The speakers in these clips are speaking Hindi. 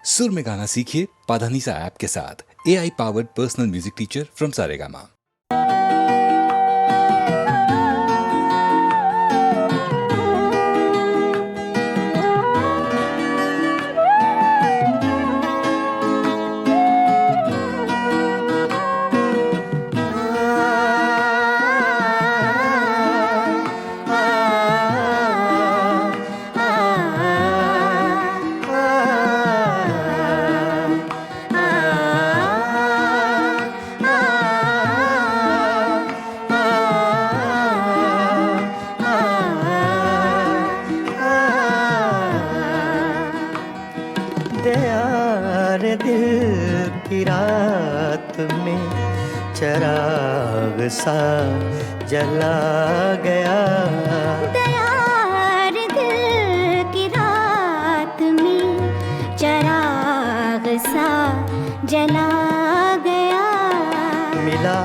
सुर में गाना सीखिए पाधानीसा ऐप के साथ। AI powered personal music teacher from Saregama. रे दिल की रात में चराग सा जला गया। दयार दिल की रात में चराग सा जला गया। मिला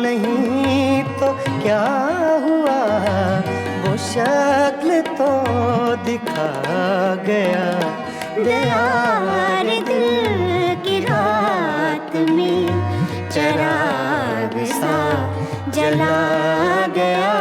नहीं तो क्या हुआ, वो शक्ल तो दिखा गया। दयार दिल की रात में चराग सा जला गया।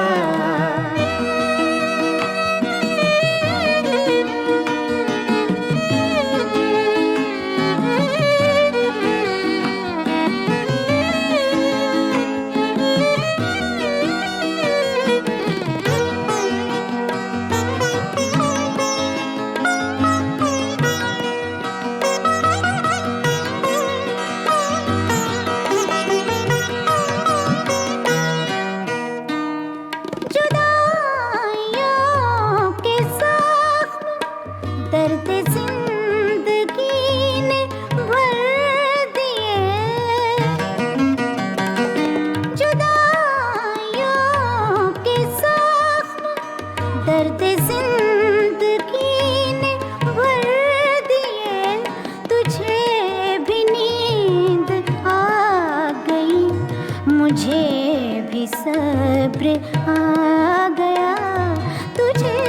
दर्द जिंदगी ने भर दिए, जुदाइयों के जख्म दर्द जिंदगी ने भर दिए। तुझे भी नींद आ गई, मुझे भी सब्र आ गया। तुझे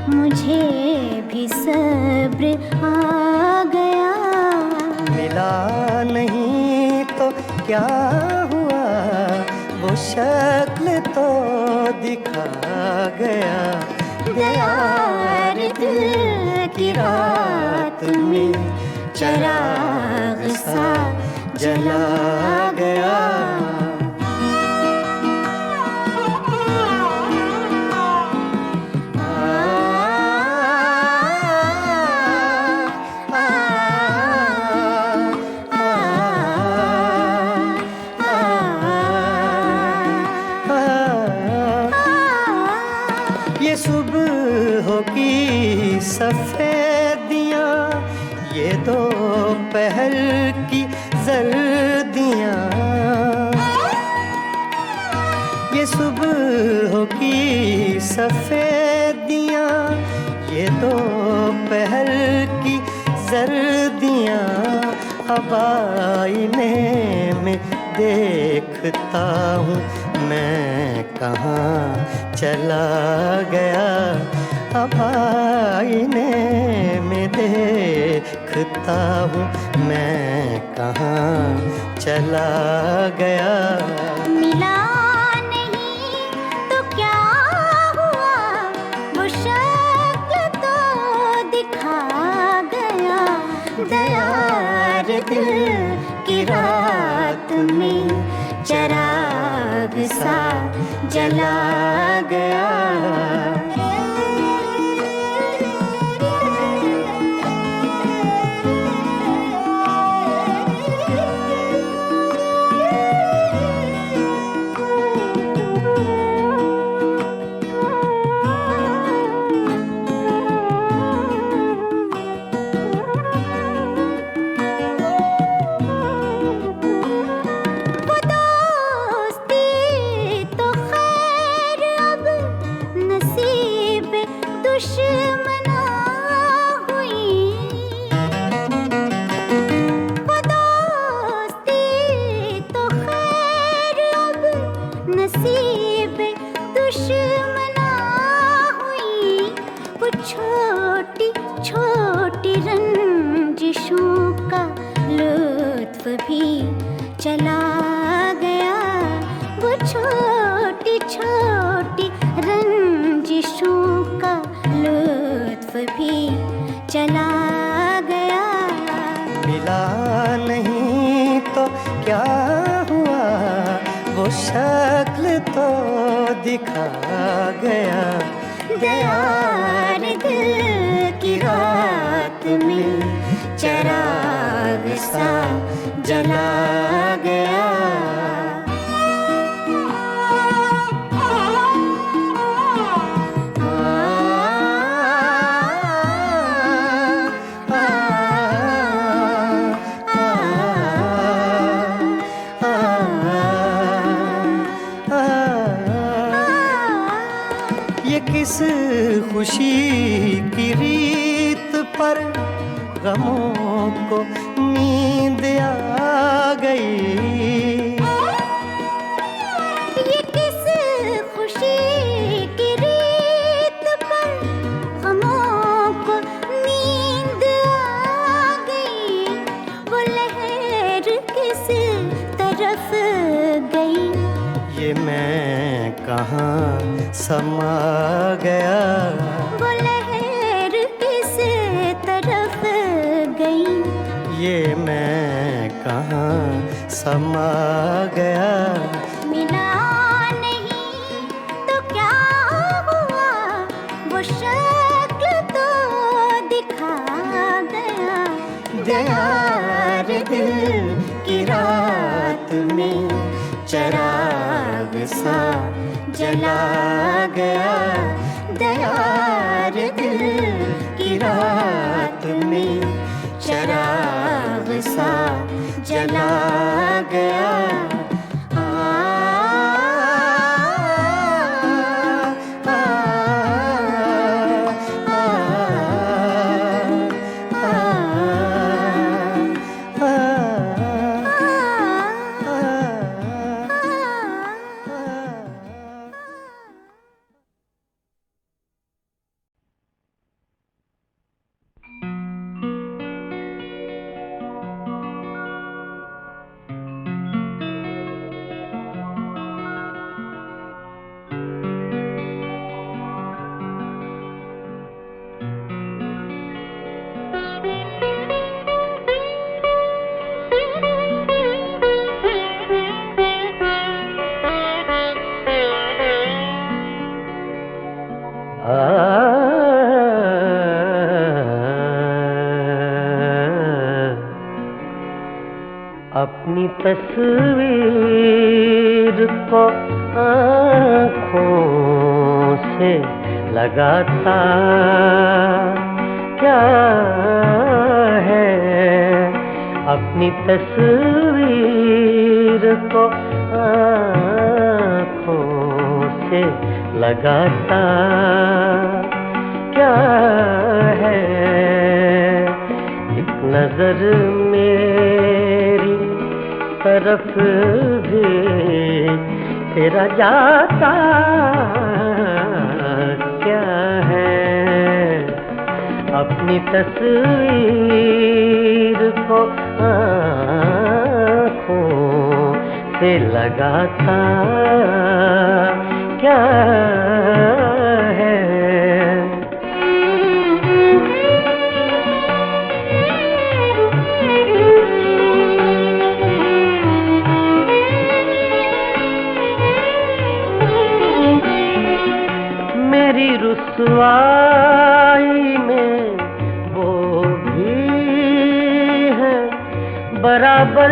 मुझे भी सब्र आ गया। मिला नहीं तो क्या हुआ, वो शक्ल तो दिखा गया। दयार दिल की रात में चराग सा जला गया। ये सुबह की सफेदियाँ, ये दोपहर की जर्दियाँ। ये सुबह की सफेदियाँ, ये दोपहर की जर्दियाँ। अब आईने में देखता हूँ मैं कहाँ चला गया। अब आईने में देखता हूँ मैं कहाँ चला गया। मिला नहीं तो क्या हुआ, वो शक्ल तो दिखा गया। दयार दिल की रात में चराग सा जला गया। वो छोटी छोटी रंजिशों का लुत्फ भी चला गया, वो छोटी छोटी रंजिशों का लुत्फ भी चला गया। मिला नहीं तो क्या हुआ, वो शक्ल तो दिखा गया। दयार दिल की रात में चिराग सा जला गया। ये किस खुशी की रीत पर गमों को नींद आ गई। ये किस खुशी की रीत पर गमों को नींद आ गई। वो लहर किस तरफ गई, ये मैं कहाँ समा गया। वो लहर किस तरफ गई, ये मैं कहाँ समा गया। मिला नहीं तो क्या हुआ, वो शक्ल तो दिखा गया। दयार दिल की रात में चिराग सा जला गया। दयार दिल की रात में चिराग सा जला गया। अपनी तस्वीर को आँखों से लगाता क्या है, अपनी तस्वीर को आँखों से लगाता क्या है। एक नजर मेरी तरफ भी तेरा जाता क्या है। अपनी तस्वीर को आँखों से लगाता क्या है। मेरी रुसवाई में वो भी है बराबर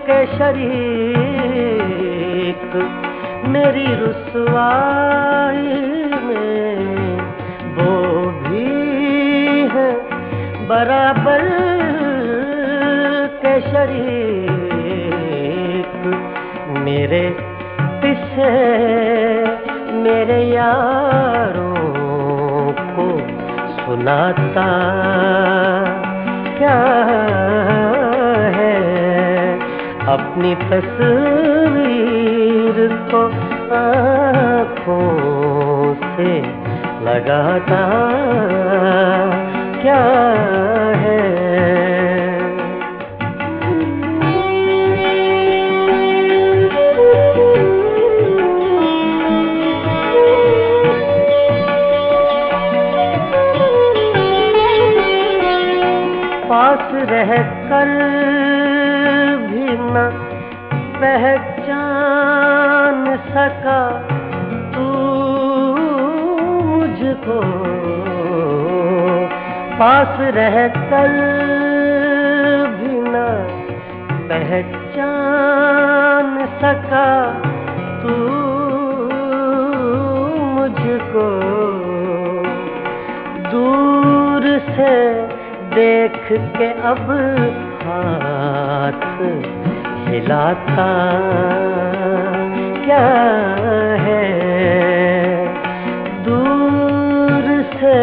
के शरीक। मेरी रुसवाई में वो भी है बराबर के शरीक। मेरे पीछे मेरे यारों को सुनाता क्या है। अपनी तस्वीर को आँखों से लगाता क्या है। पास रह कर भी न पहचान सका तू मुझको, पास रह कर भी न पहचान सका तू मुझको, दूर से देख के अब हाथ हिलाता क्या है। दूर से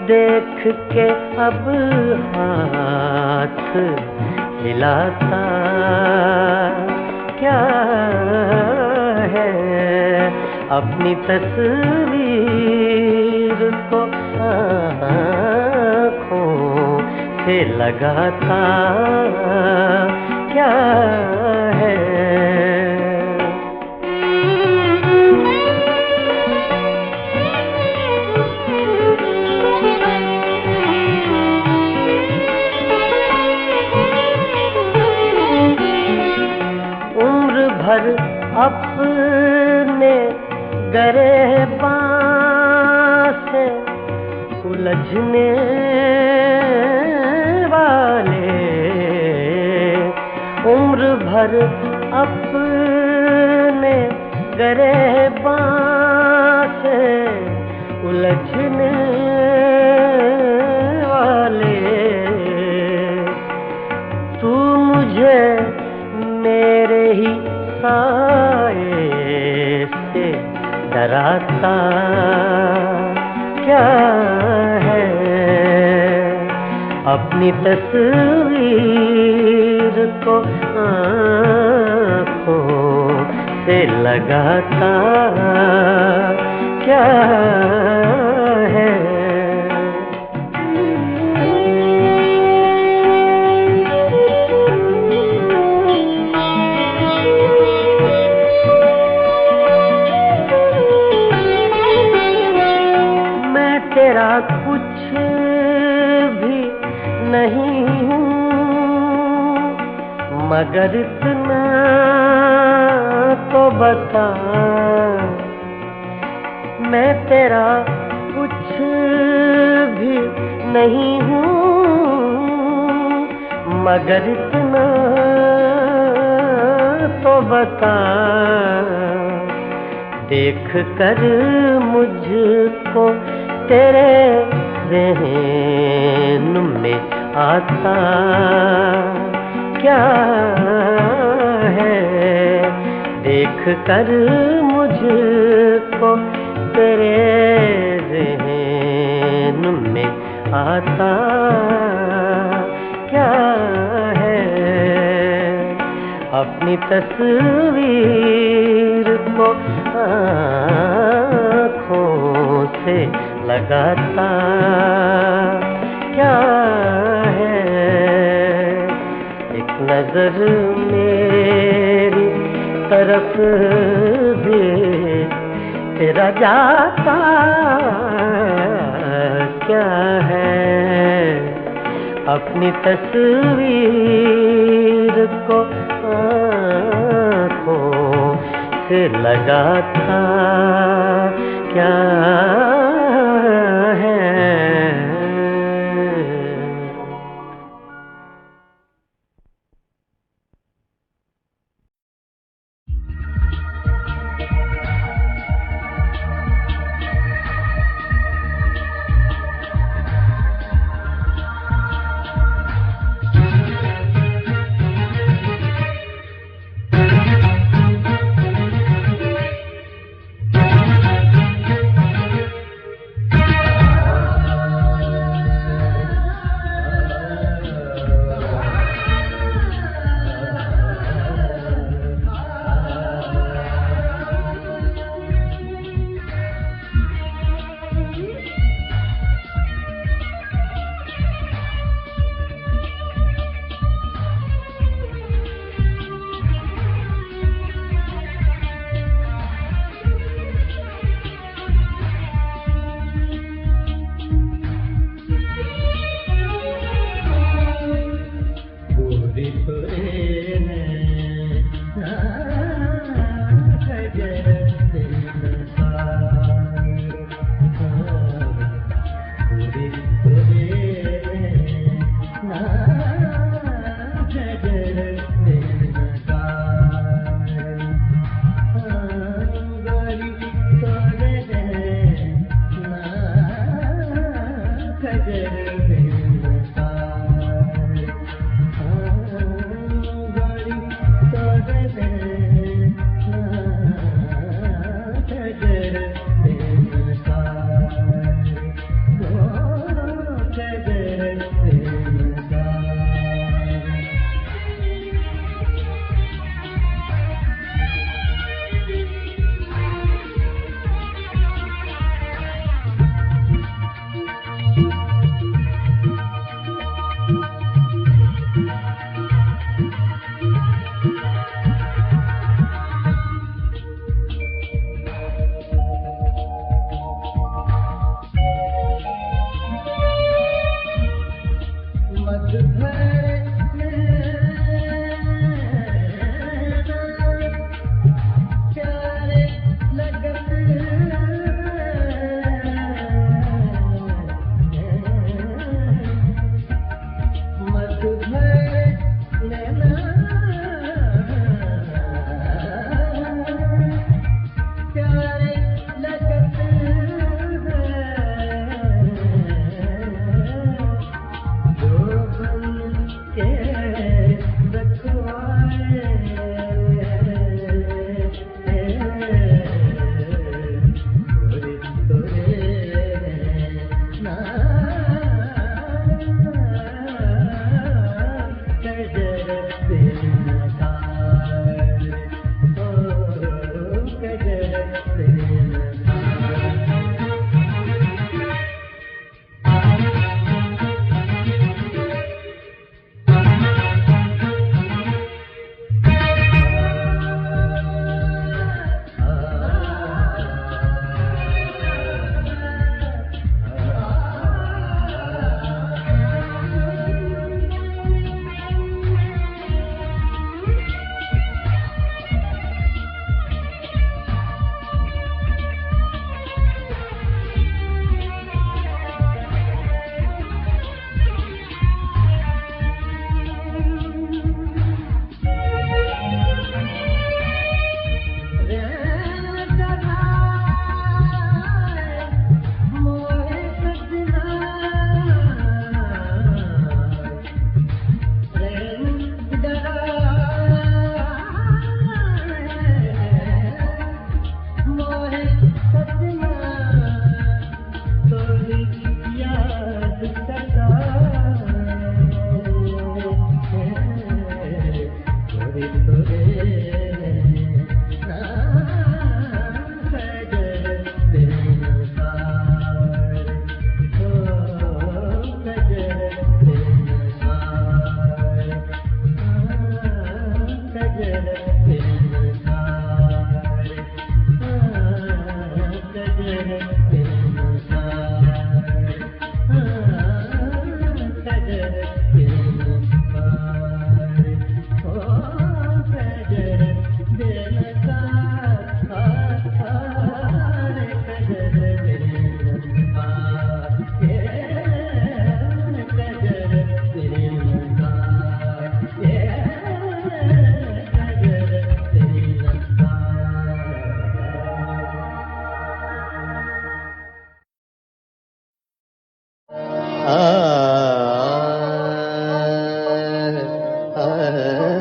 देख के अब हाथ हिलाता क्या है। अपनी तस्वीर को आँखों से लगाता क्या है। उम्र भर अपने गिरबान से उलझने वाले, उम्र भर अपने गिरबान से उलझने वाले, तू मुझे मेरे ही साए से डराता क्या है। अपनी तस्वीर को आँखों से लगाता क्या है। तेरा कुछ भी नहीं हूँ मगर इतना तो बता, मैं तेरा कुछ भी नहीं हूँ मगर इतना तो बता। देख कर मुझको तेरे ज़हन में आता क्या है। देख कर मुझको तेरे ज़हन में आता क्या है। अपनी तस्वीर को आँखों से लगाता क्या है। एक नजर मेरी तरफ भी तेरा जाता क्या है। अपनी तस्वीर को आँखों से लगाता क्या है।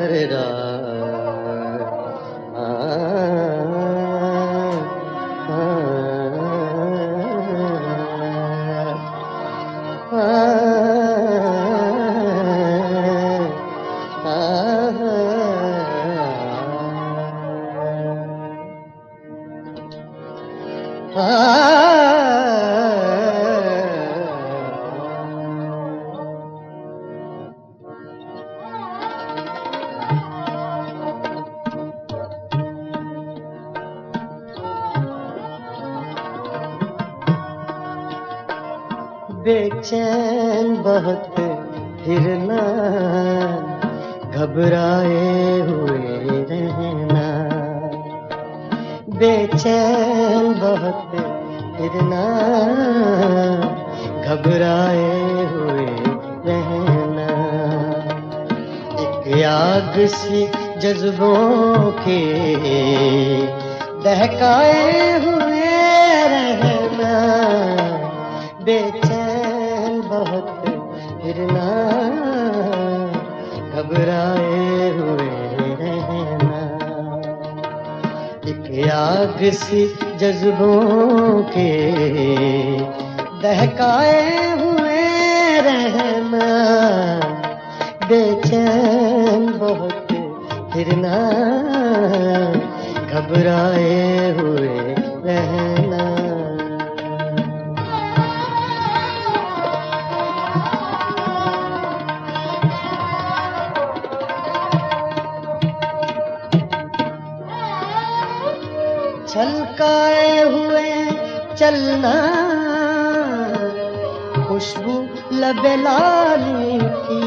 रे रा बेचैन बहुत फिरना, घबराए हुए रहना, बेचैन बहुत फिरना, घबराए हुए रहना, एक आग सी जज्बों के दहकाए हुए रहना, बेचैन बहुत फिरना, घबराए हुए रहना, एक आग सी जज्बों के दहकाए हुए रहना, बेचैन बहुत फिरना, घबराए हुए रहना। छलकाए हुए चलना, खुशबू लबे लाली की,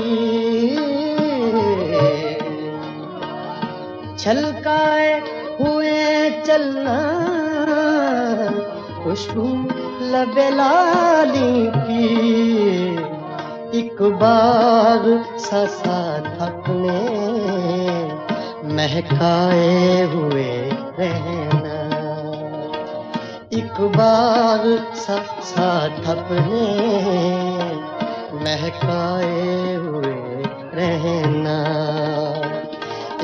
छलकाए हुए चलना, खुशबू लबे लाली की, एक बाग सा साथ अपने महकाए हुए रहना, एक बार साथ अपने महकाए हुए रहना,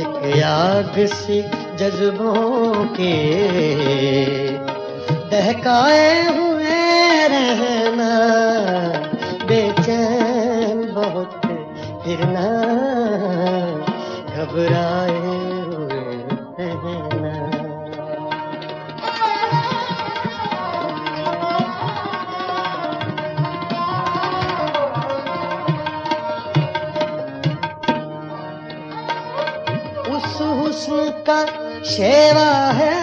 एक आग सी जज्बों के दहकाए हुए रहना, बेचैन बहुत फिरना, घबराए हुए रहना। उस हुस्न का शेवा है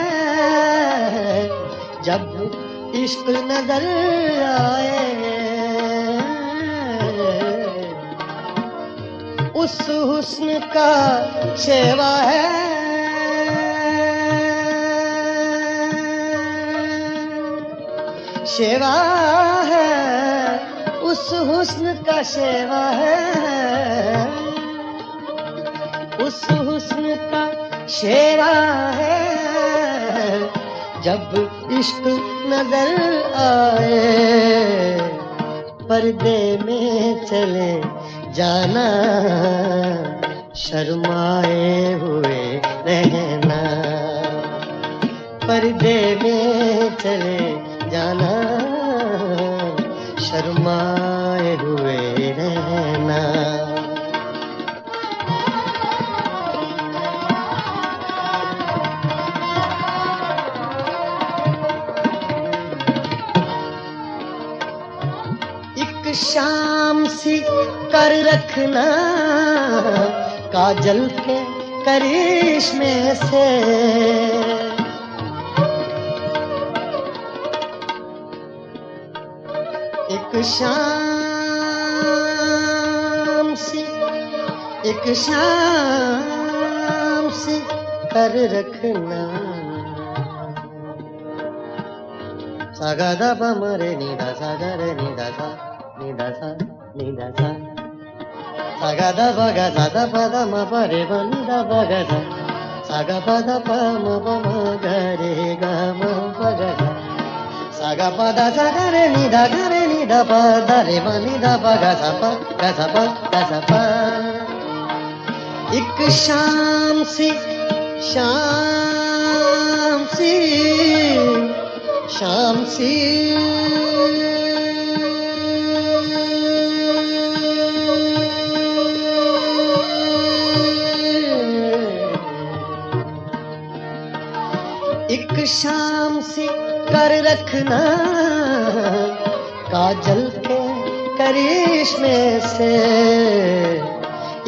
जब इश्क नजर आए, उस हुस्न का शेवा है शेवा है, उस हुस्न का शेवा है, उस हुस्न का शेवा है, जब इश्क नजर आए, पर्दे में चले जाना, शर्माए हुए रहना, पर्दे में चले जाना, शर्माए हुए रहना। शाम सी कर रखना, काजल के करिश्मे से, एक शाम सी कर रखना, सागा दा पा मरे नी दा सागा रे नी दा सा नी दा सा नी दा सा, सागा दा पा गा सा दा पा दा म प रे ब नी दा पा गा सा, सागा पा दा पा म प म ग रे ग म प ग सा, सागा पा दा सा गा रे नी दा गा रे नी दा पा दा रे मा नि दा पा गा सा पा गा सा पा गा सा पा। एक शाम सी शाम सी शाम सी एक शाम सी कर रखना काजल के करिश्मे से,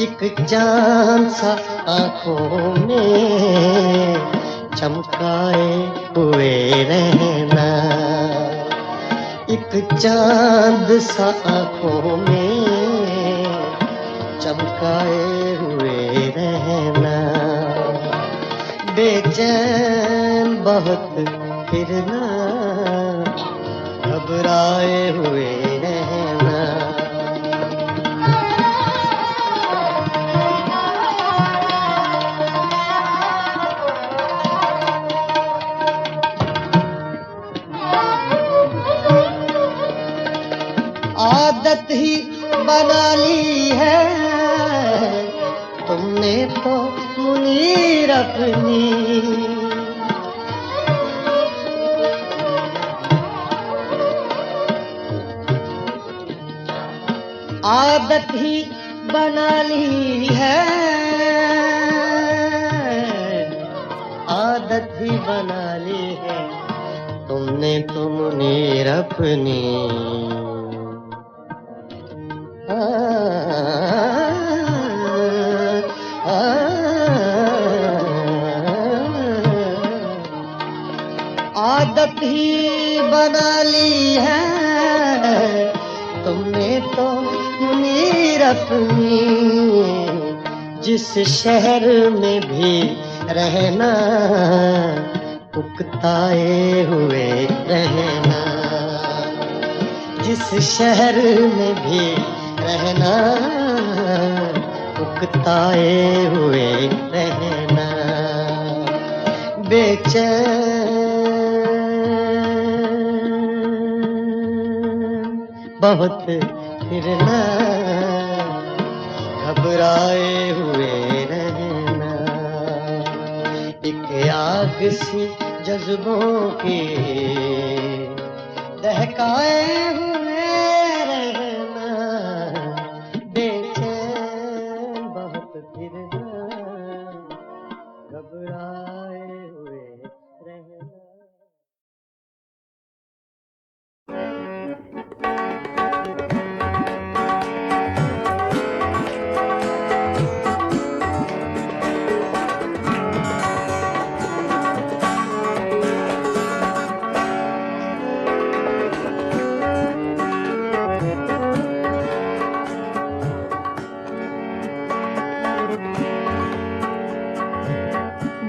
एक चांद सा आंखों में चमकाए हुए रहना, एक चांद सा आंखों में चमकाए हुए रहना। बेचैन बहुत फिरना, घबराए हुए रहना। आदत ही बना ली है तुमने तो मुनीर अपनी, आदत ही बना ली है, आदत ही बना ली है तुमने तो मुनीर अपनी। आदत ही बना ली है तुमने तो मुनीर अपनी, जिस शहर में भी रहना उकताए हुए रहना, जिस शहर में भी रहना उकताए हुए रहना। बेचैन बहुत फिरना, घबराए हुए रहना। एक आग सी जज्बों की दहकाए हुए रहना, बेचैन बहुत फिरना, घबराए हुए रहना।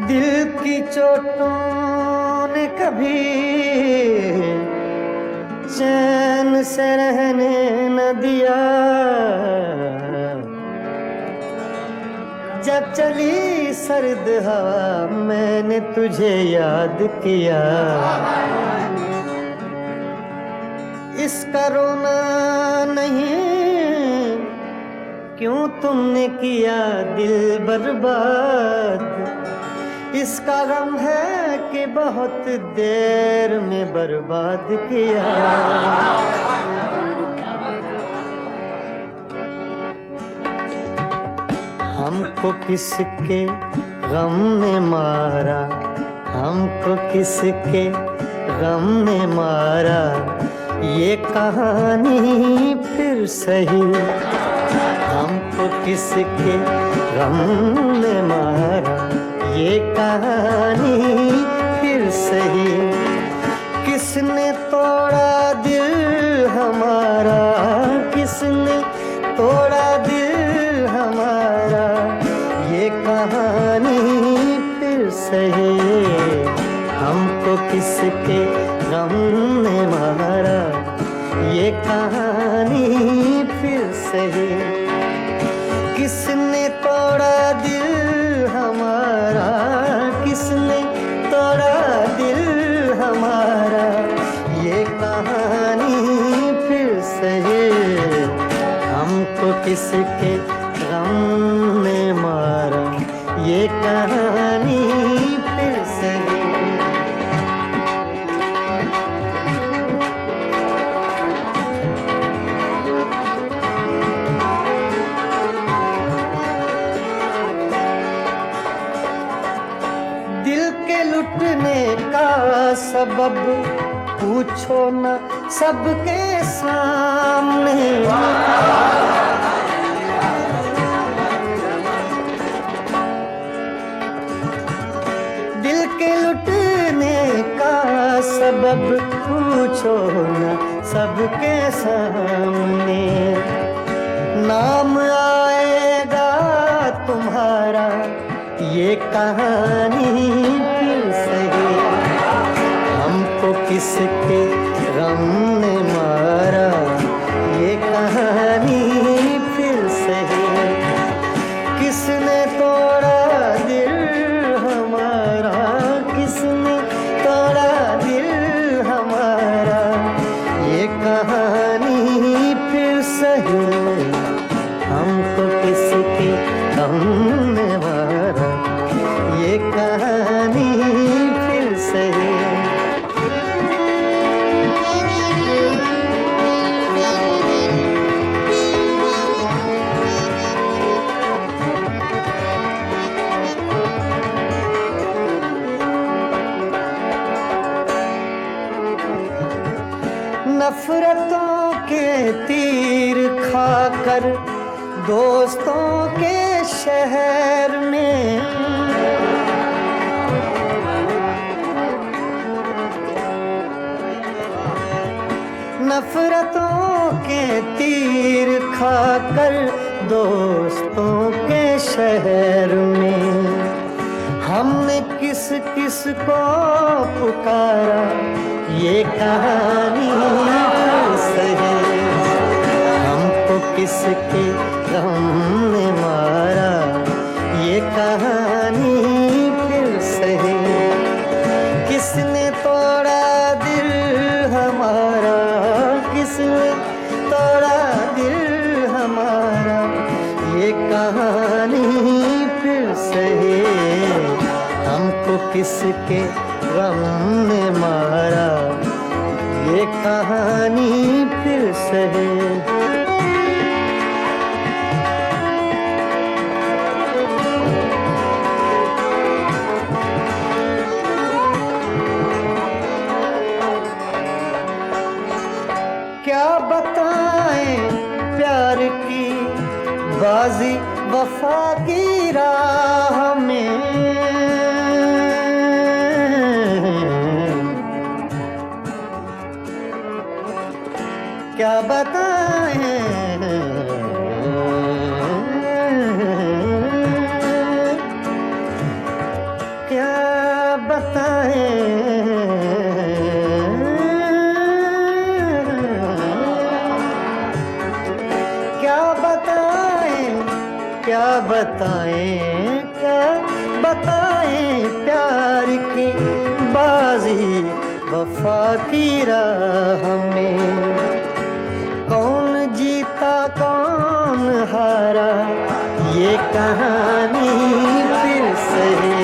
दिल की चोटों ने कभी चैन से रहने न दिया, जब चली सर्द हवा मैंने तुझे याद किया। इसका रोना नहीं क्यों तुमने किया दिल बर्बाद, इसका गम है कि बहुत देर में बर्बाद किया। हमको किसके गम ने मारा, हमको किसके गम ने मारा, ये कहानी फिर सही। हमको किसके गम ने मारा, ये कहानी फिर सही। किसने तोड़ा दिल हमारा, किसने तोड़ा दिल हमारा, ये कहानी फिर सही। हमको किसके गम ने मारा, ये कहानी फिर सही। किसने तोड़ा दिल हमारा, किसने तोड़ा दिल हमारा, ये कहानी फिर किसके गम ने मारा ये कहानी फिर से। दिल के लुटने का सबब पूछो न सबके सामने। दिल के लुटने का सबब पूछो न सबके सामने। नाम आएगा तुम्हारा ये कहानी फिर सही। हमको किसके गम ने मारा ये कहानी फिर सही। किसने तोड़ा दिल हमारा, किसने तोड़ा दिल हमारा ये कहानी फिर सही। हमको किसके गम ने मारा ये कहानी फिर सही। नफरतों के तीर खाकर दोस्तों के शहर में। नफरतों के तीर खाकर दोस्तों के शहर में। हमने किस किस को पुकारा ये कहानी सही। हमको किसके गम ने मारा ये कहानी फिर सही। किसने तोड़ा दिल हमारा, किसने तोड़ा दिल हमारा ये कहानी फिर सही। हमको किसके गम ने मारा ये कहानी फिर सही। क्या बताएं प्यार की बाजी वफा की राह में। क्या बताएं, क्या बताएं, क्या बताएं, क्या बताएं, क्या बताएं प्यार की बाजी वफा की राह में। कौन जीता कौन हारा ये कहानी फिर सही।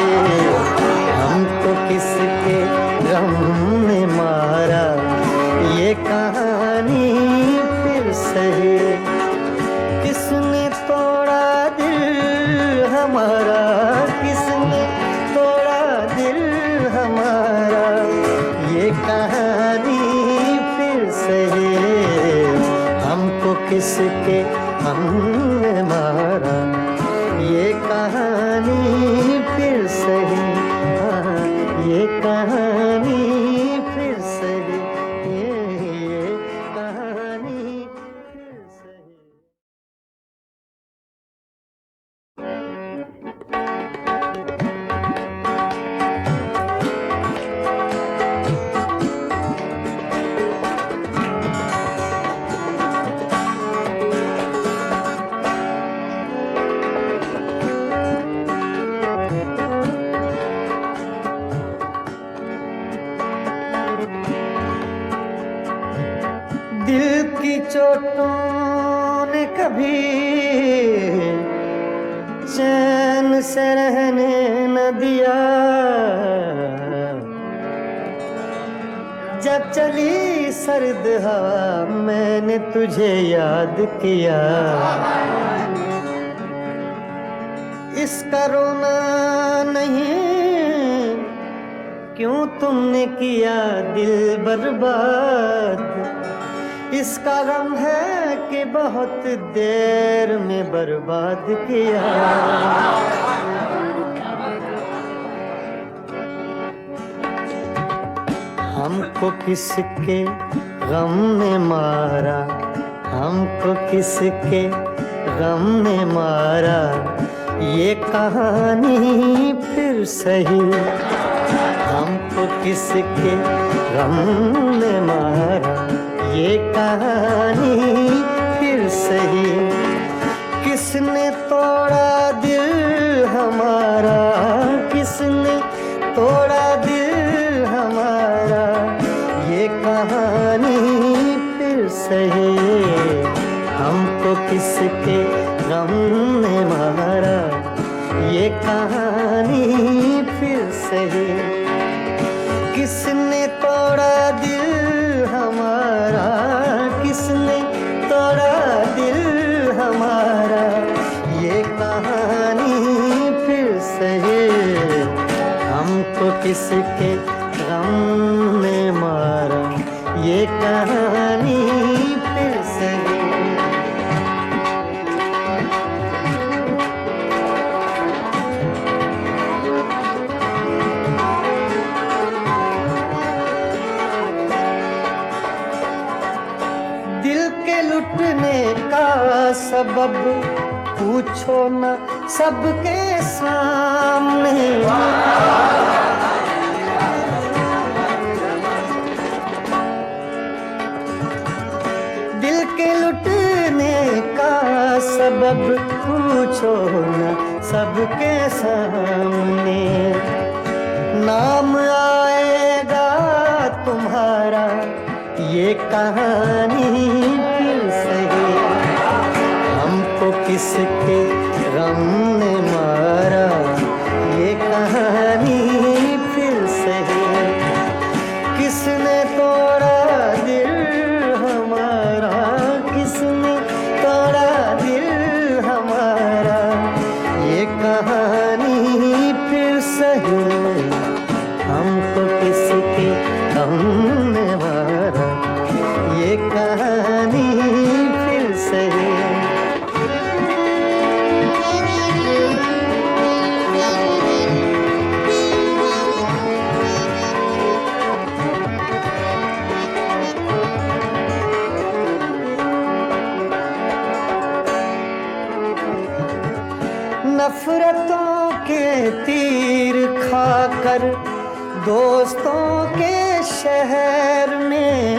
हमको किसके गम ने मारा ये कहानी फिर सही। किसने तोड़ा दिल हमारा, किसने तोड़ा दिल हमारा ये कहानी फिर सही। हमको किसके हमने मारा ये कहानी फिर सही। हाँ, ये कहानी फिर सही। ये कहानी फिर सही। की चोटों ने कभी चैन से रहने न दिया, जब चली सर्द हवा मैंने तुझे याद किया। इसका रोना नहीं, क्यों तुमने किया दिल बर्बाद। इसका गम है कि बहुत देर में बर्बाद किया। हमको किसके गम ने मारा, हमको किसके गम ने मारा, ये कहानी फिर सही। हमको किसके गम ने मारा, ये कहानी फिर सही। किसने तोड़ा दिल हमारा, किसने तोड़ा दिल हमारा, ये कहानी फिर सही। हमको किसके गम ने मारा, ये कहानी फिर सही। किसने तोड़ा दिल हमारा, किसने तोड़ा दिल हमारा, ये कहानी फिर सही। हमको किसके गम ने मारा, ये कहानी फिर सही। दिल के लुटने का सबब पूछो न सबके सामने। दिल के लुटने का सबब पूछो न सबके सामने। नाम आएगा तुम्हारा, ये कहानी फिर सही। हमको किसके गम ने मारा, ये कहानी फिर सही। किसने तोड़ा दिल हमारा, किसने तोड़ा दिल हमारा, ये कहानी फिर सही। हमको किसके गम ने मारा, ये कहानी फिर सही। नफरतों के तीर खाकर दोस्तों के शहर में,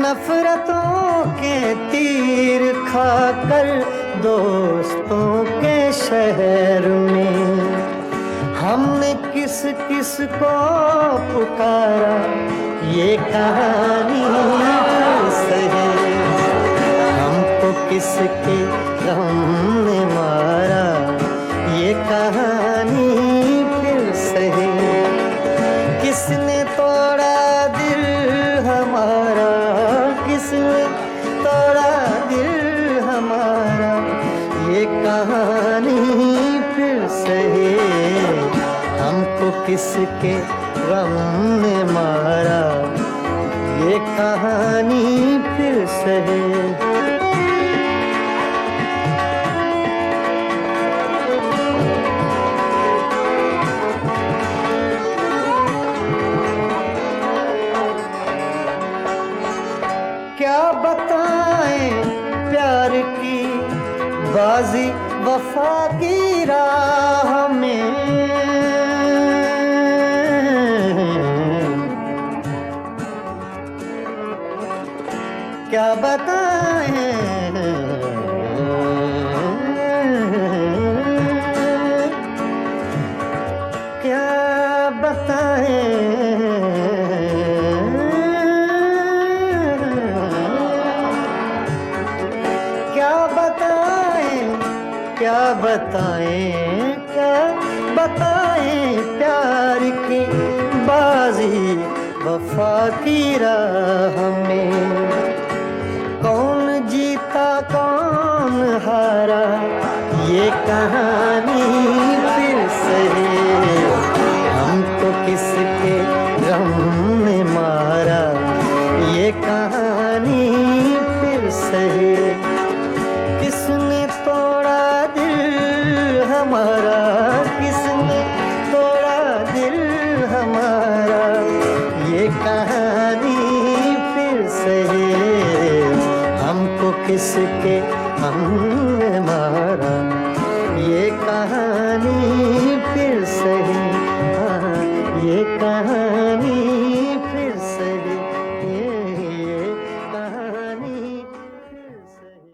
नफरतों के तीर खाकर दोस्तों के शहर में। हमने किस किस को पुकारा, ये कहानी सही। हमको किसके गम ने मारा, ये कहानी फिर सही। किसने तोड़ा दिल हमारा, किसने तोड़ा दिल हमारा, ये कहानी फिर सही। हमको किसके गम ने मारा, ये कहानी फिर सही। क्या बताएं प्यार की बाजी वफा की राह में। क्या बताएं क्या क्या बताएं क्या बताएं क्या बताएं प्यार की बाजी वफा की राह में। कौन जीता कौन हारा ये कहानी फिर सही। हमको किसके गम ने मारा ये कहानी फिर सही। किसने तोड़ा दिल हमारा किसने तोड़ा दिल हमारा ये कहानी फिर सही। हमको किसके हमने मारा ये कहानी फिर सही। हाँ, ये कहानी फिर सही। ये कहानी फिर सही।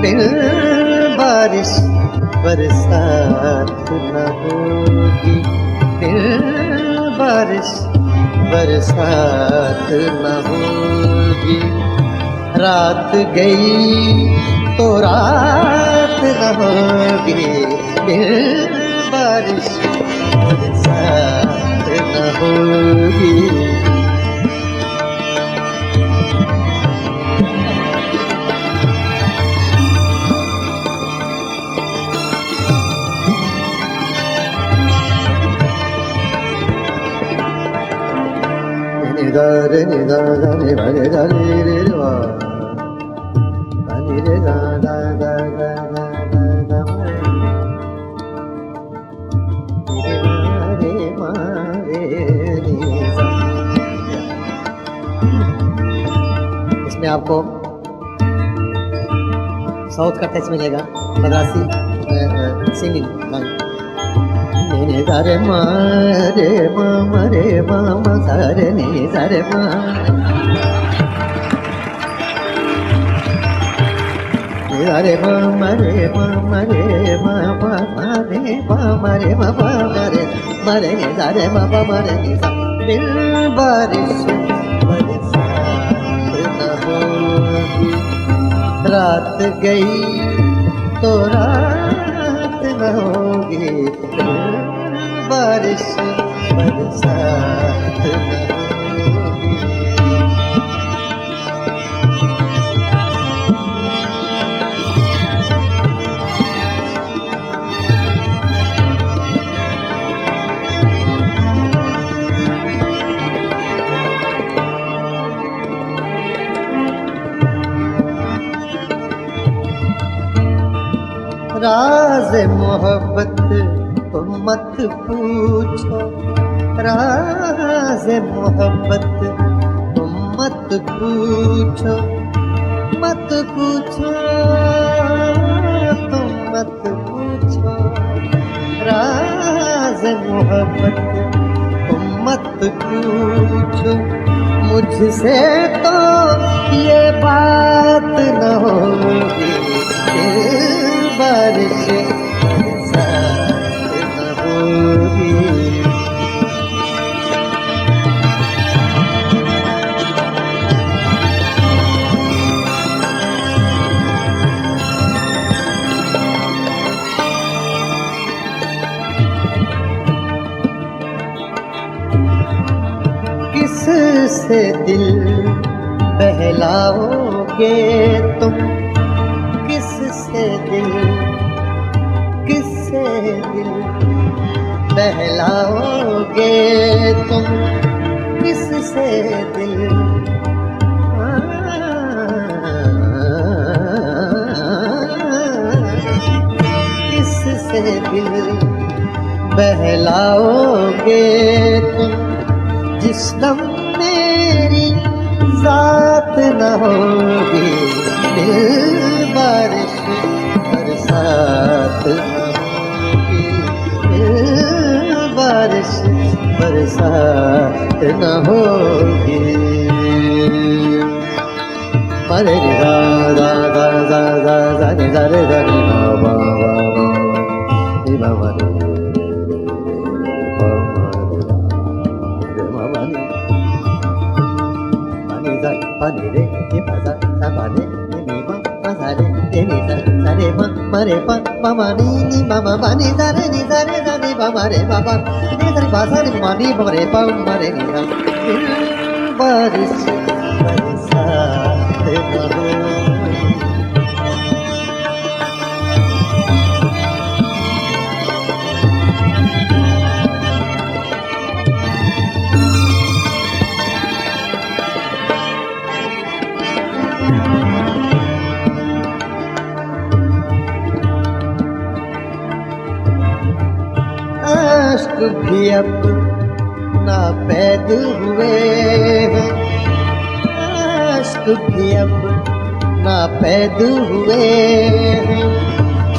बिन बारिश बरसात न होगी। बिन बारिश बरसात न होगी। रात गई तो रात न होगी। बिन बारिश बरसात न होगी। रे नि दा दा नि रे रे दा रे रे वा दा नि रे दा दा दा दा दा दा रे मा रे नि सा। इसमें आपको साउथ का टच मिलेगा, मद्रासी सिंगिंग लाइन। ने दा रे मा रे मा मा रे मा मा सा रे नि सा रे मा। ने दा रे मा मा रे मा मा रे मा मा मा रे मा मा रे मा मा मा रे मा रे नि दा रे मा मा मा रे नि सा। बिन बारिश बरसात न होगी। रात गई तो रात न होगी। बारिश बरसात न होगी। राज़ मोहब्बत तुम मत पूछो। राज़ मोहब्बत तुम मत पूछो। मत पूछो तुम मत पूछो। राज़ मोहब्बत तुम मत पूछो। मुझसे तो ये बात न होगी। बारिश बरसात न होगी। बहलाओगे तुम किससे दिल, किससे दिल बहलाओगे तुम किससे दिल, किससे दिल बहलाओगे तुम जिस दम मेरी जात न होगी, दिल बारिश बरसात न होगी, दिल बारिश बरसात न होगी। मरे रे गा गा गा गा गा गा रे गा रे गा रे गा वा वा वा रे वा वा रे वा वा रे वा वा रे पानी जा पानी रे ये पासा सा पानी ये नी मा सा रे ये नी सा सा रे मा मा रे पा मा मा नी नी मा मा मा नी सा रे नी सा रे सा नी मा मा रे मा मा नी सा रे पा सा रे मा नी मा रे पा मा रे नी सा बारिश बरसात न होगी। आश्क भी अब ना पैद हुए हैं, आश्क भी अब ना पैद हुए हैं,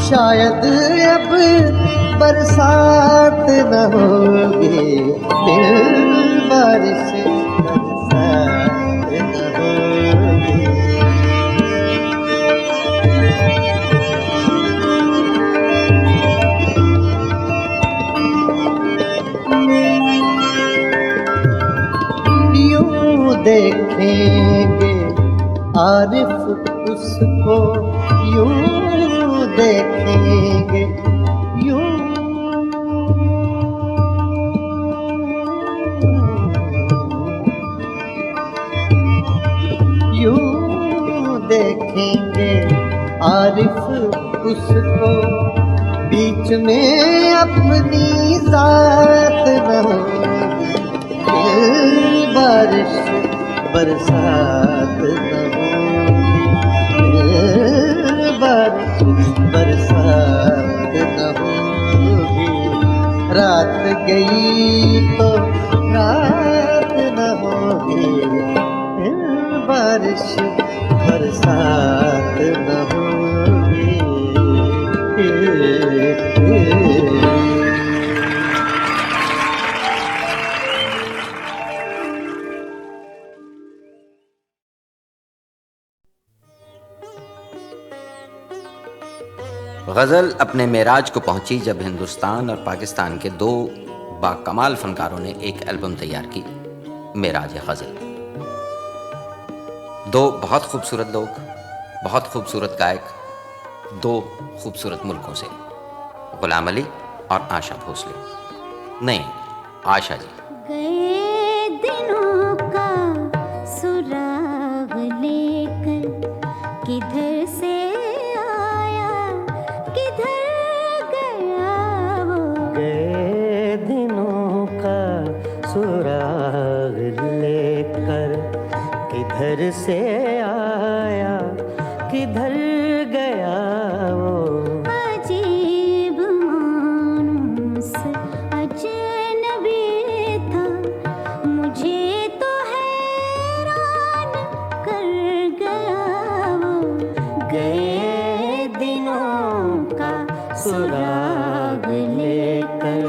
शायद अब बरसात न होगी, दिल बारिश बरसात न होगी। देखेंगे आरिफ उसको, यूं देखेंगे यूं, यूं देखेंगे आरिफ उसको, बीच में अपनी जात न होगी, बारिश बरसात न होगी, बारिश बरसात न होगी। रात गई तो रात न होगी, बारिश बरसात न होगी। गज़ल अपने मेराज को पहुंची जब हिंदुस्तान और पाकिस्तान के दो बाकमाल फनकारों ने एक एल्बम तैयार की, मेराज गज़ल। दो बहुत खूबसूरत लोग, बहुत खूबसूरत गायक, दो खूबसूरत मुल्कों से, गुलाम अली और आशा भोसले। नहीं, आशा जी। गए दिनों का सुराग लेकर किधर से आया किधर गया वो, गए दिनों का सुराग लेकर किधर से आया किधर गया वो, अजीब मानूस अजनबी था, मुझे तो हैरान कर गया वो, गए दिनों का सुराग लेकर।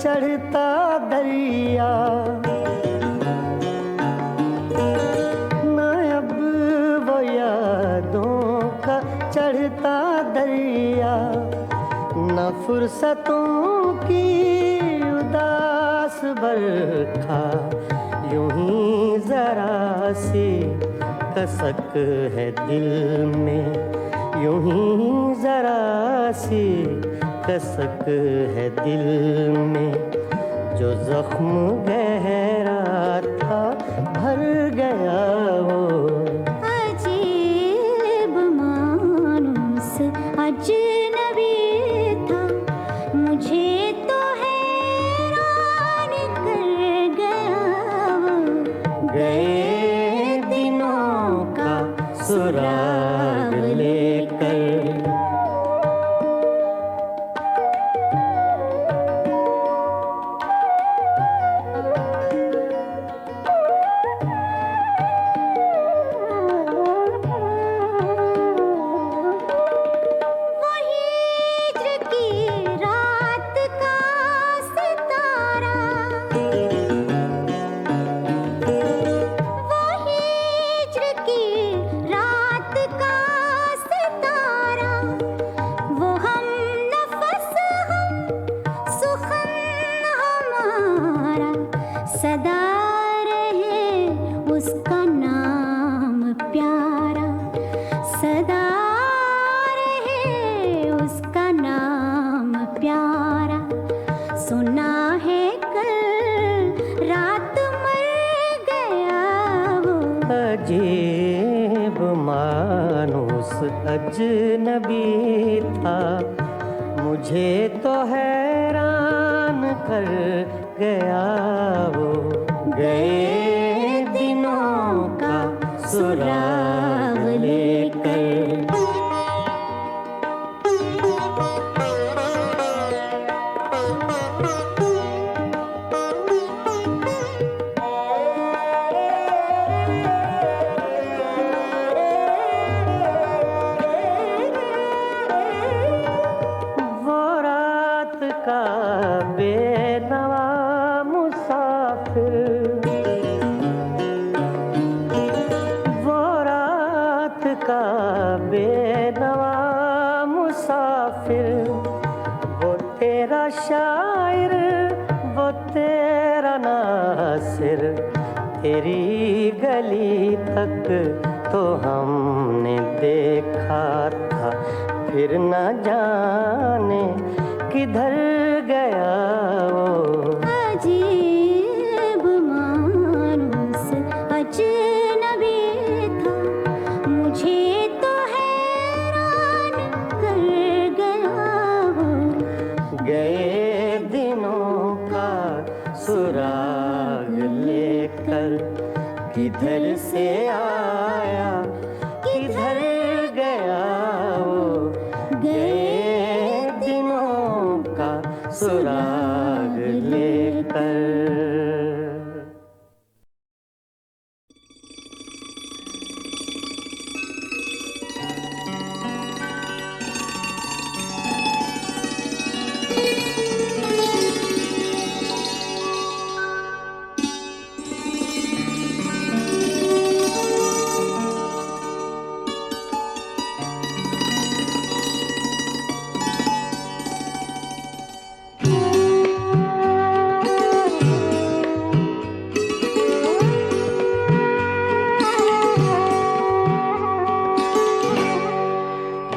चढ़ता दरिया ना अब वो यादों का चढ़ता दरिया, न फुर्सतों की उदास बरखा यूं ही जरा सी कसक है दिल में, यूं ही जरा सी कसक है दिल में। जो जख्म गहरा था भर गया वो, अजीब मानुस अजनबी था, मुझे तो हैरान कर गया वो। गए दिनों का सुराग लेकर। सदा रहे उसका नाम प्यारा, सदा रहे उसका नाम प्यारा। सुना है कल रात मर गया वो, अजीब मानुस अजनबी था, मुझे तो हैरान कर गया वो। गए दिनों का सुराग लेकर। वो रात का बेनवा मुसाफिर, वो रात का बेनवा मुसाफिर, वो तेरा शायर, वो तेरा नासिर। तेरी गली तक तो हमने देखा था, फिर न जाने किधर गया वो। अजीब मानुस अजनबी था, मुझे तो हैरान कर गया वो। गए दिनों का सुराग लेकर, किधर से आया किधर गया वो। गए दिनों का सुराग लेकर।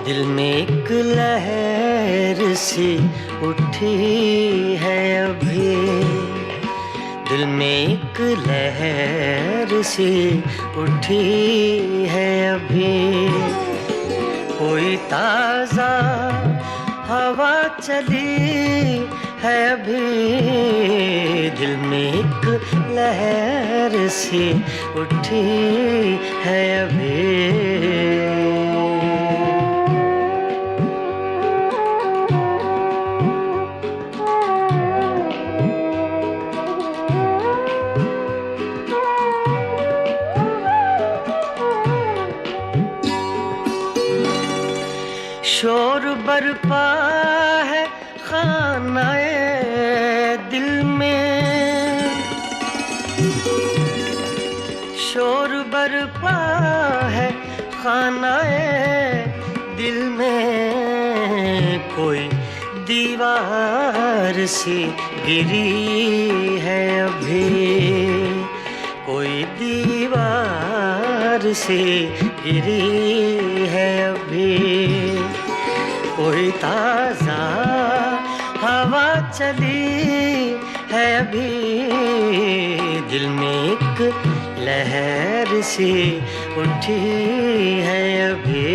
दिल में एक लहर सी उठी है अभी, दिल में एक लहर सी उठी है अभी। कोई ताज़ा हवा चली है अभी, दिल में एक लहर सी उठी है अभी। शोर बरपा है खानाए दिल में, शोर बरपा है खानाए दिल में। कोई दीवार सी गिरी है अभी, कोई दीवार सी गिरी है अभी, कोई ताजा हवा चली है अभी, दिल में एक लहर सी उठी है अभी।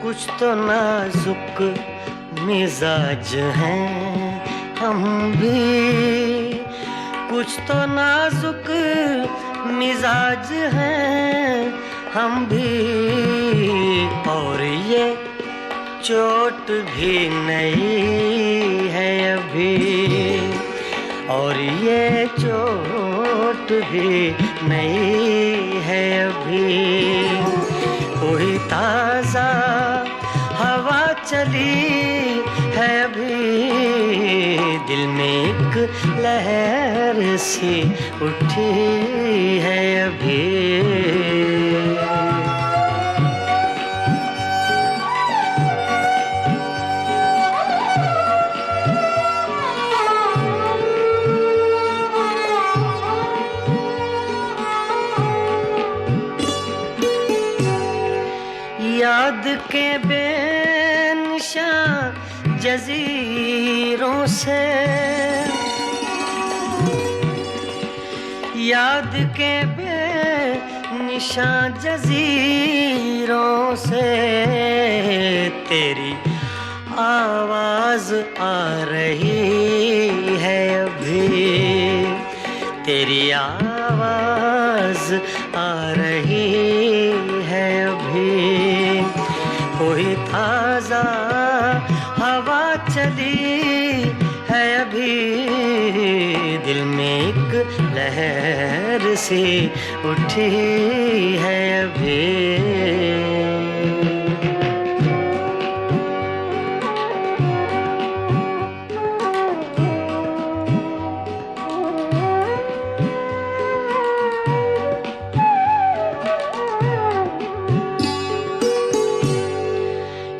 कुछ तो नाजुक मिजाज हैं हम भी, कुछ तो नाजुक मिजाज हैं हम भी, और ये चोट भी नई है अभी, और ये चोट भी नई है अभी, कोई ताजा हवा चली है अभी, दिल में एक लहर सी उठी है अभी। याद के बेनिशान जजीरों से, याद के बेनिशान जजीरों से, तेरी आवाज आ रही है अभी, तेरी आवाज आ रही है अभी, कोई ताजा हवा चली है अभी, दिल में एक लहर सी उठी है अभी।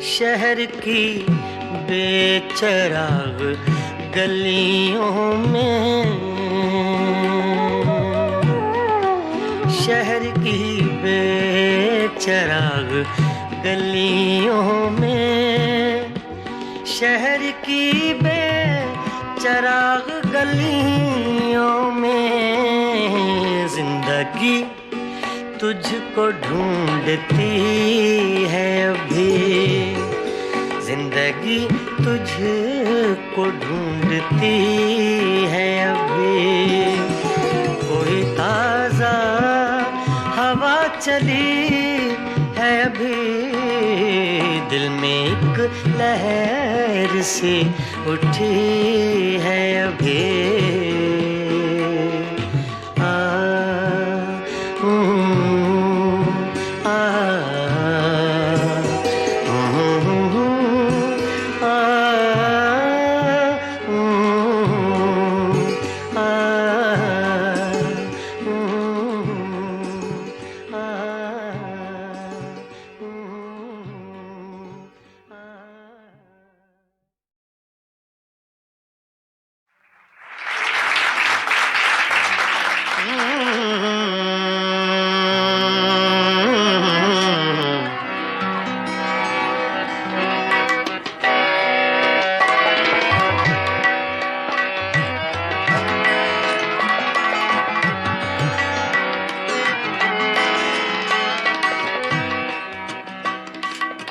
शहर की बेचराग गलियों में, शहर की बेचराग गलियों में, शहर की बेचराग गलियों में, जिंदगी तुझको ढूंढती है अभी, जिंदगी तुझको ढूंढती है अभी, कोई ताजा हवा चली है अभी, दिल में एक लहर सी उठी है अभी।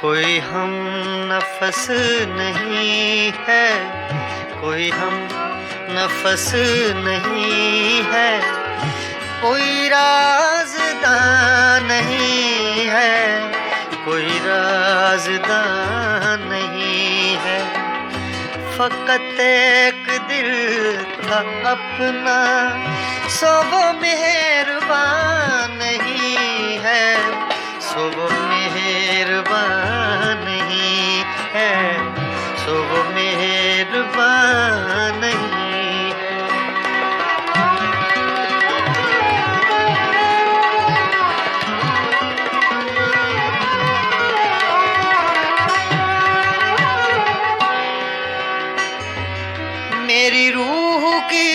कोई हम नफस नहीं है, कोई हम नफस नहीं है, कोई राज़दां नहीं है, कोई राज़दां नहीं है, फ़कत एक दिल था अपना, सो वो मेहरबान नहीं है, सो वो मेहरबान नहीं वो मेहरबान नहीं है। मेरी रूह की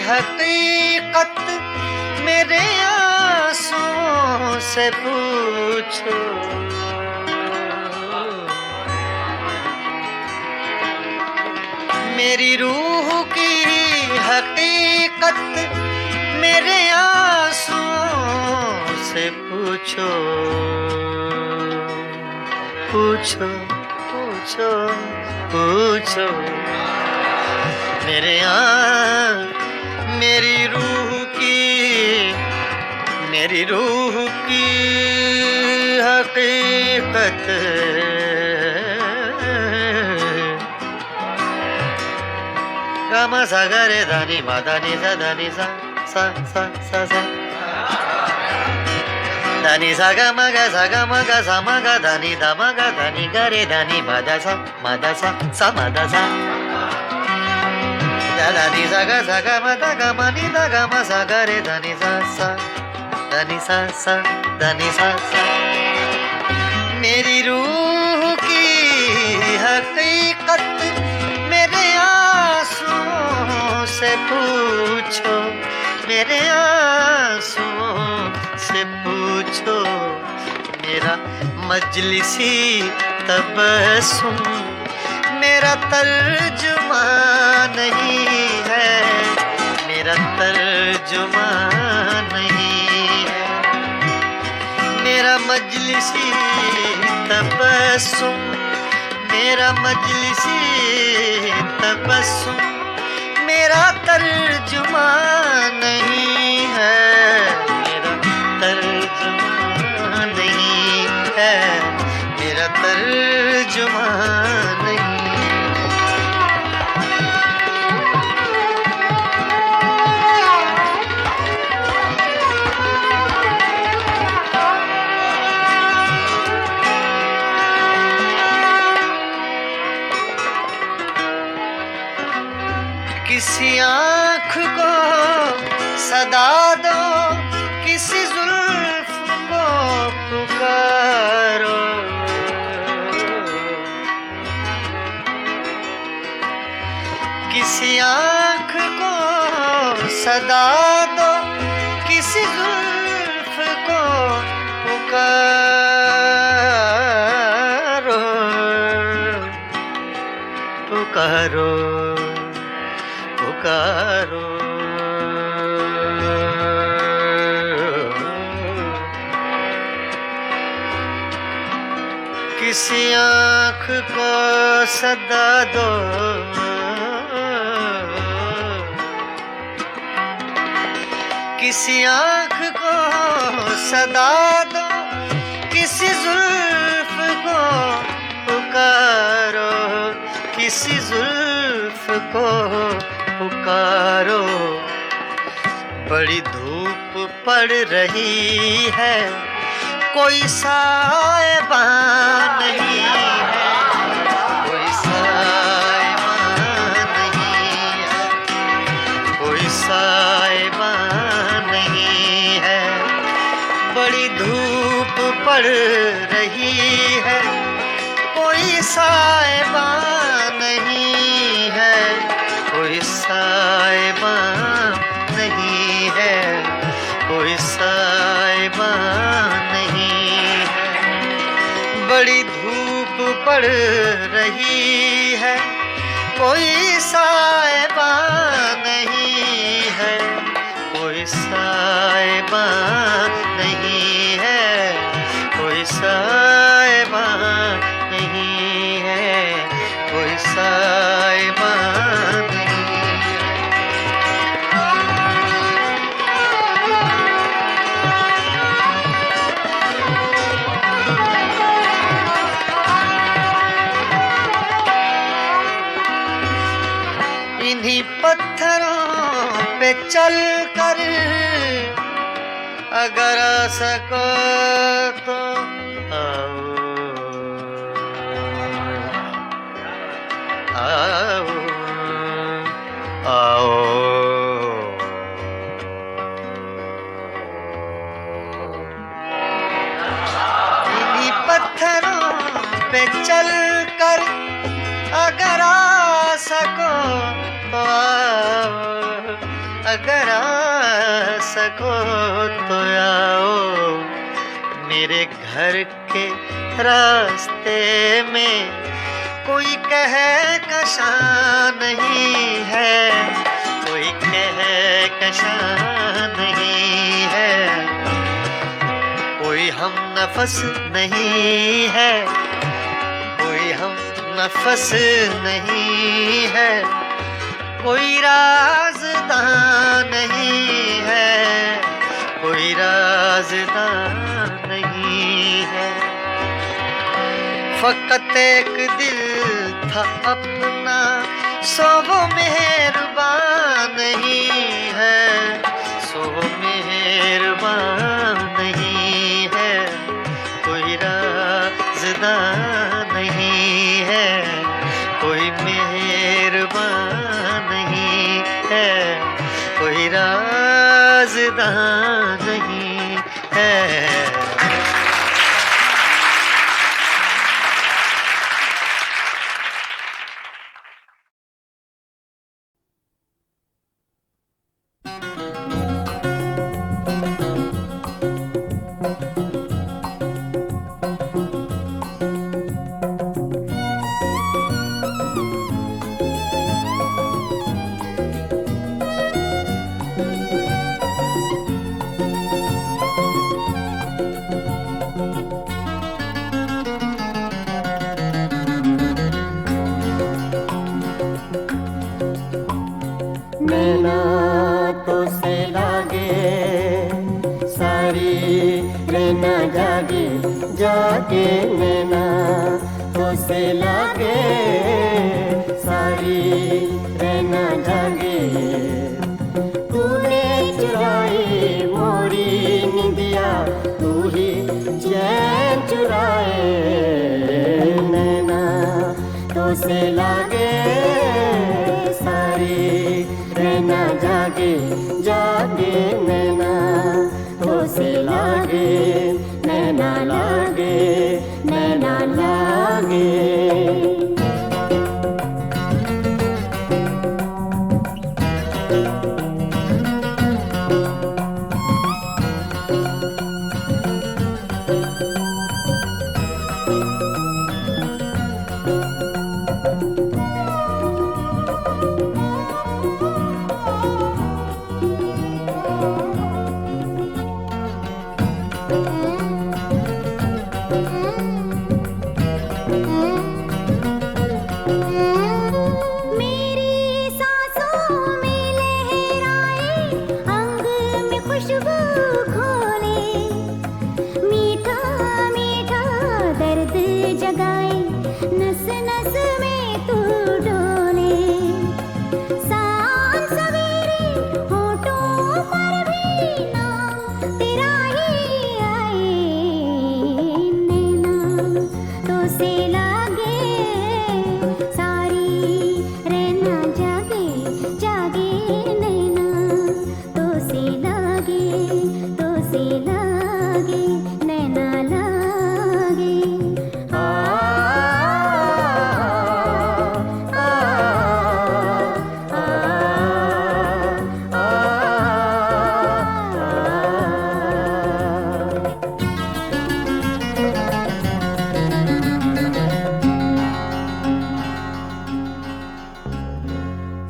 हकीकत मेरे आंसुओं से पूछो। मेरी रूह की हकीकत मेरे आंसुओं से पूछो। पूछो पूछो पूछो मेरे मेरी रूह की हकीकत गामा सा गा रे धा नि मा धा नि सा धा नि सा सा सा सा सा धा नि सा गा मा गा सा गा मा गा सा मा गा धा नि धा मा गा धा नि गा रे धा नि मा धा सा मा धा सा सा मा धा सा धा नि सा गा मा धा गा मा नि धा गा मा सा गा रे धा नि सा सा धा नि सा सा धा नि सा सा। मेरी रूह की हकीकत मेरे आंसुओं से पूछो। मेरे आंसुओं से पूछो। मेरा मजलिसी तबस्सुम मेरा तर्जुमा नहीं है। मेरा तर्जुमा नहीं है। मेरा मजलिसी तबस्सुम मेरा मजलिसी तबस्सुम मेरा तर्जुमा नहीं है। मेरा तर्जुमा नहीं है। मेरा तर्जुमा नहीं। किसी आँख को सदा दो। किसी जुल्फ को पुकारो। किसी आँख को सदा दो। किसी जुल्फ को पुकारो। पुकारो पुकारो। किसी आँख को सदा दो। किसी आँख को सदा दो। किसी जुल्फ को पुकारो। किसी जुल्फ को पुकारो। बड़ी धूप पड़ रही है। कोई साइबान नहीं है। कोई साइबान नहीं है। कोई साइबान नहीं है। बड़ी धूप पड़ रही है। कोई साइबान नहीं है। कोई साइबान नहीं है। कोई साइबान नहीं है। बड़ी धूप पड़ रही है। कोई साइबान नहीं है। कोई साइबान नहीं है। कोई साइबान नहीं है। कोई साइबान नहीं है। इन्हीं पत्थरों पे चल कर अगर आ सको तो आओ। आओ आओ इन्हीं पत्थरों पे चल कर अगर आ सको तो आओ, अगर आ सको तो आओ। मेरे घर के रास्ते में कोई कहकशां नहीं है, कोई कहकशां नहीं है, कोई हम नफस नहीं है, कोई हम नफस नहीं है, कोई राज़दां नहीं है, कोई राज़दां नहीं है। फकत एक दिल था अपना, सो वो मेहरबान नहीं है, सो वो मेहरबान नहीं है, कोई राज़दां नहीं है, कोई मेहरबान नहीं है, कोई राज़दां नहीं है। जागे नैना तो से लागे, सारी रहना जागे। तूने चुराई मोरी निंदिया, तू ही चैन चुराए नैना तो से लागे, सारी रहना जागे। जागे नैना तो से लागे, नैना लागे, नैना लागे।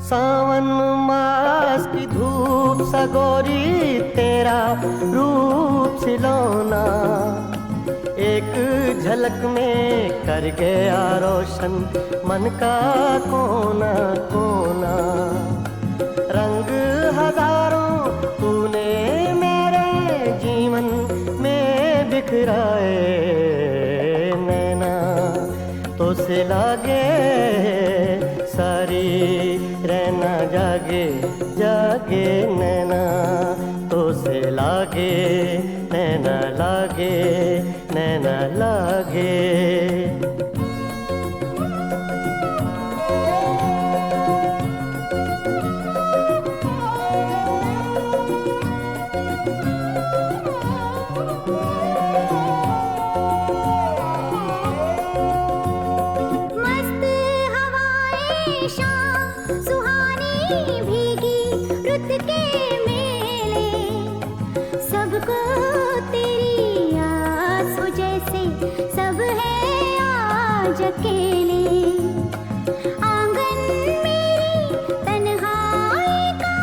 सावन मास की धूप सगोरी, तेरा रूप सिलौना एक झलक में कर गया रोशन मन का कोना कोना। रंग हजारों तूने मेरे जीवन में बिखराए नैना तो से लागे, सारी रहना जागे। जागे नैना तो से लागे, नैना लागे, नैना लागे। शाम सुहानी भीगी रुत के मेले, सबको तेरी आस हो जैसे सब है आज अकेले। आंगन मेरी तन्हाई का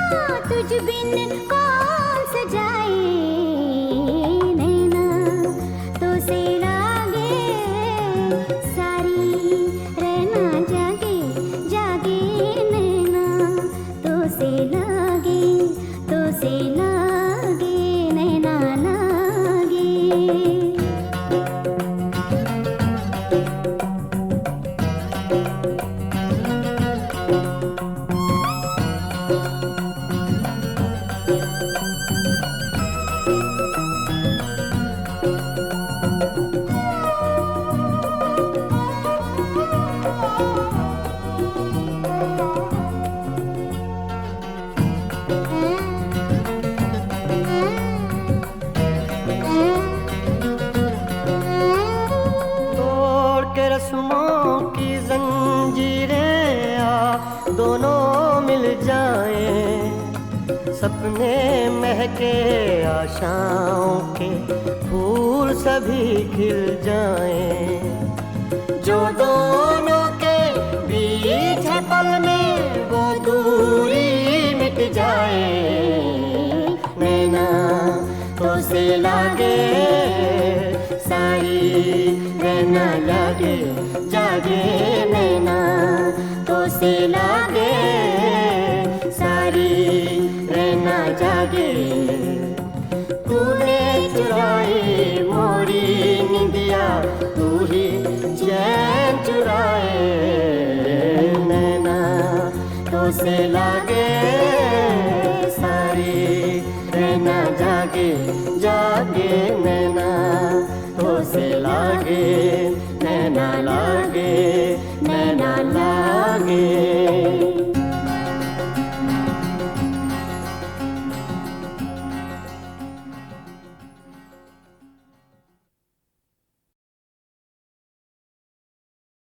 तुझ बिन कौन सजाए, नैना तो से लागे सारी रहना जागे जागे, नैना तो से लागे नैना लागे। तोड़ के रस्मों की जंजीरें आ दोनों मिल जाएं, सपने महके आशाओं के फूल सभी खिल जाएं। जो दोनों के बीच है पल में वो दूरी मिट जाए, नैना तो से लागे सारी रहना लागे जागे, नैना तो से लागे सारी रहना जागे। तूने चुराई मोरी निंदिया, तू ही चैन चुराए, नैना तो से लागे सारी रहना जागे